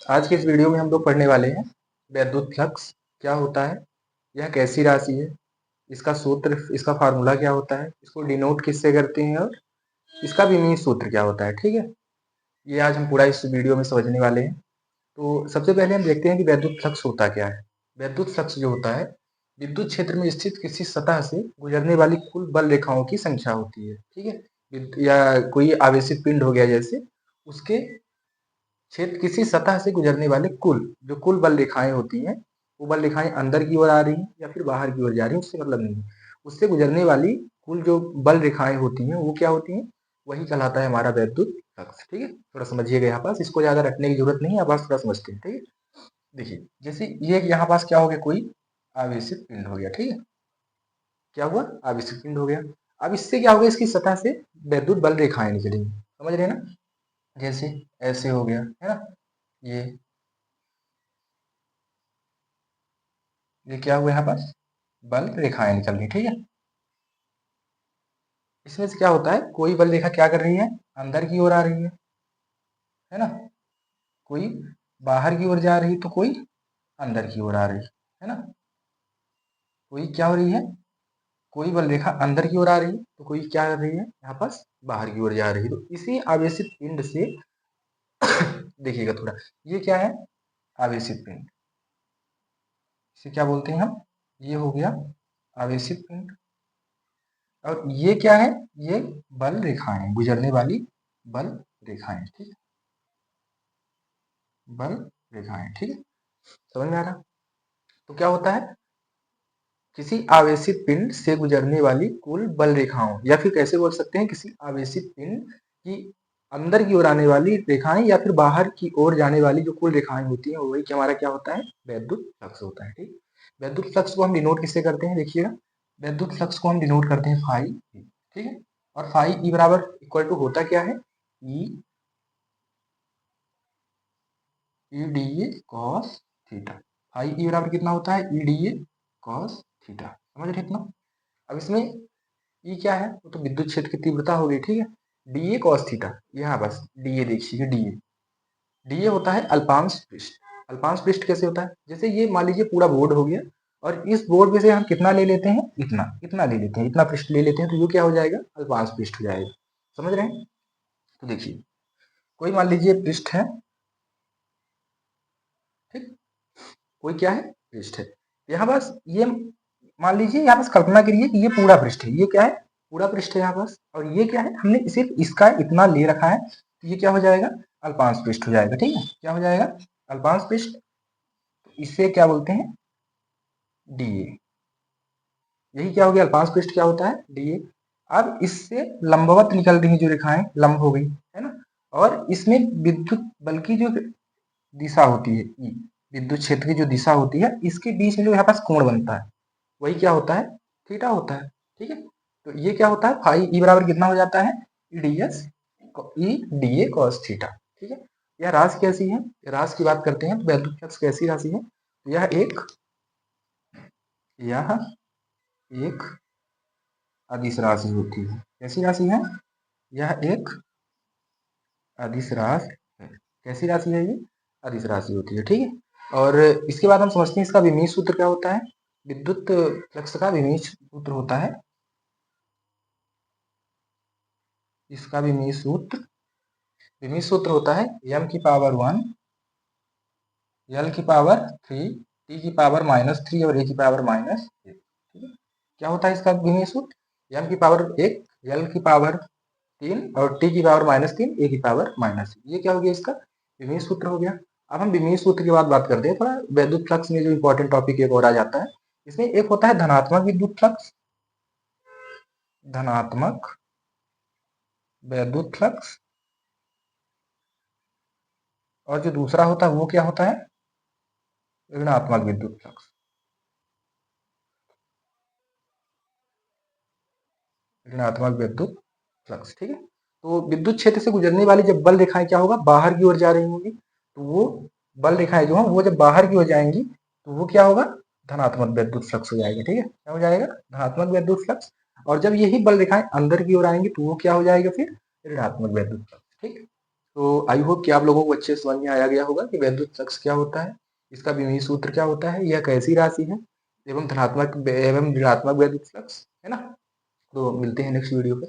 आज के इस वीडियो में हम लोग पढ़ने वाले हैं वैद्युत फ्लक्स क्या होता है, यह कैसी राशि है, इसका सूत्र, इसका फार्मूला क्या होता है, इसको डिनोट किससे करते हैं और इसका विमीय सूत्र क्या होता है। ठीक है, ये आज हम पूरा इस वीडियो में समझने वाले हैं। तो सबसे पहले हम देखते हैं कि वैद्युत फ्लक्स होता क्या है। वैद्युत फ्लक्स जो होता है, विद्युत क्षेत्र में स्थित किसी सतह से गुजरने वाली कुल बल रेखाओं की संख्या होती है। ठीक है, या कोई आवेशित पिंड हो गया जैसे, उसके क्षेत्र किसी सतह से गुजरने वाले जो कुल बल रेखाएं होती हैं, वो बल रेखाएं अंदर की ओर आ रही हैं या फिर बाहर की ओर जा रही हैं, उससे मतलब नहीं है। उससे गुजरने वाली कुल जो बल रेखाएं होती हैं वो क्या होती हैं, वही कहलाता है हमारा वैद्युत फ्लक्स। ठीक है, थोड़ा समझिएगा यहाँ पास, इसको ज्यादा रटने की जरूरत नहीं है, आप बस थोड़ा समझते हैं। ठीक है, देखिए जैसे ये यहाँ पास क्या हो गया, कोई आवेशित पिंड हो गया। ठीक है, क्या हुआ, आवेशित पिंड हो गया। अब इससे क्या होगा, इसकी सतह से वैद्युत बल रेखाएं निकलेंगी, समझ रहे हैं ना। जैसे ऐसे हो गया है ना, ये क्या हुआ, यहाँ पर बल रेखाएं निकल रही। ठीक है, इसमें से क्या होता है, कोई बल रेखा क्या कर रही है, अंदर की ओर आ रही है ना, कोई बाहर की ओर जा रही, तो कोई अंदर की ओर आ रही है ना। कोई क्या हो रही है, कोई बल रेखा अंदर की ओर आ रही है, तो कोई क्या कर रही है, यहाँ पास बाहर की ओर जा रही है। तो इसी आवेशित पिंड से देखिएगा थोड़ा, ये क्या है, आवेशित पिंड, इसे क्या बोलते हैं हम, ये हो गया आवेशित पिंड। और ये क्या है, ये बल रेखाएं, गुजरने वाली बल रेखाएं। ठीक है, बल रेखाएं। ठीक है, समझ में आ रहा। तो क्या होता है, किसी आवेशित पिंड से गुजरने वाली कुल बल रेखाओं, या फिर कैसे बोल सकते हैं, किसी आवेशित पिंड की अंदर की ओर आने वाली रेखाएं या फिर बाहर की ओर जाने वाली जो कुल रेखाएं होती हैं, वही हमारा क्या होता है, वैद्युत फ्लक्स होता है। ठीक, वैद्युत फ्लक्स को हम डिनोट किससे करते हैं, देखिएगा, वैद्युत फ्लक्स को हम डिनोट करते हैं फाई। ठीक है, और फाई ई बराबर इक्वल टू होता क्या है, E E D A cos theta. Phi E बराबर कितना होता है, E D A cos theta. समझ रहे इतना। अब इसमें ई क्या है, वो तो विद्युत क्षेत्र की तीव्रता हो गई। ठीक है, डी ए कॉस थीटा, यहाँ बस डी ए देखिए, डी ए होता है अल्पांश पृष्ठ। अल्पांश पृष्ठ कैसे होता है, जैसे ये मान लीजिए पूरा बोर्ड हो गया, और इस बोर्ड में से हम कितना ले लेते हैं, इतना इतना ले लेते हैं, इतना पृष्ठ ले लेते हैं, तो ये क्या हो जाएगा, अल्पांश पृष्ठ हो जाएगा। समझ रहे हैं। तो देखिए, कोई मान लीजिए पृष्ठ है, ठीक, कोई क्या है, पृष्ठ है। यहाँ बस ये मान लीजिए, यहाँ बस कल्पना करिए कि ये पूरा पृष्ठ है, ये क्या है, पूरा पृष्ठ है यहाँ बस, और ये क्या है, हमने सिर्फ इसका इतना ले रखा है, तो ये क्या हो जाएगा, अल्पांश पृष्ठ हो जाएगा। ठीक है, क्या हो जाएगा, अल्पांश पृष्ठ। तो इसे क्या बोलते हैं, डीए। यही क्या हो गया, अल्पांश पृष्ठ क्या होता है, डीए। अब इससे लंबवत निकल रही जो रेखाएं, लंब हो गई है ना, और इसमें विद्युत बल की जो दिशा होती है, ई, विद्युत क्षेत्र की जो दिशा होती है, इसके बीच में जो यहाँ पास कोण बनता है, वही क्या होता है, थीटा होता है। ठीक है, तो ये क्या होता है, फाई ई बराबर कितना हो जाता है, E D A cos theta. ठीक है, यह राशि कैसी है, राशि की बात करते हैं तो वैद्युत फ्लक्स कैसी राशि है, यह एक अदिश राशि होती है। कैसी राशि है, यह एक अदिश राशि है। कैसी राशि है ये, अदिश राशि होती है। ठीक है, और इसके बाद हम समझते हैं इसका विमीय सूत्र क्या होता है। विद्युत फ्लक्स का विमीय सूत्र होता है, इसका विमीय सूत्र होता है m की पावर 1 l की पावर 3 t की पावर -3 और a की पावर -1। ठीक है, क्या होता है इसका विमीय सूत्र, m की पावर 1, l की पावर 3 और t की पावर -3, a की पावर -1। ये क्या हो गया, इसका विमीय सूत्र हो गया। अब हम विमीय सूत्र के बाद बात करते हैं, थोड़ा वैद्युत फ्लक्स में जो इंपॉर्टेंट टॉपिक एक और आ जाता है, इसमें एक होता है धनात्मक विद्युत फ्लक्स, धनात्मक वैद्युत फ्लक्स, और जो दूसरा होता है वो क्या होता है, ऋणात्मक विद्युत फ्लक्स, ऋणात्मक विद्युत फ्लक्स। ठीक है, तो विद्युत क्षेत्र से गुजरने वाली जब बल रेखाएं क्या होगा, बाहर की ओर जा रही होंगी, तो वो बल रेखाएं जो है वो जब बाहर की ओर जाएंगी, तो वो क्या होगा, धनात्मक विद्युत फ्लक्स हो जाएगा। ठीक है, क्या हो जाएगा, धनात्मक विद्युत फ्लक्स। और जब यही बल रेखाएं अंदर की ओर आएंगी, तो वो क्या हो जाएगा फिर, ऋणात्मक विद्युत फ्लक्स। ठीक, तो आई होप कि आप लोगों को अच्छे से समझ में आया गया होगा कि वैद्युत फ्लक्स क्या होता है, इसका विमीय सूत्र क्या होता है, यह कैसी राशि है, एवं धनात्मक एवं ऋणात्मक वैद्युत फ्लक्स, है ना। तो मिलते हैं नेक्स्ट वीडियो पे।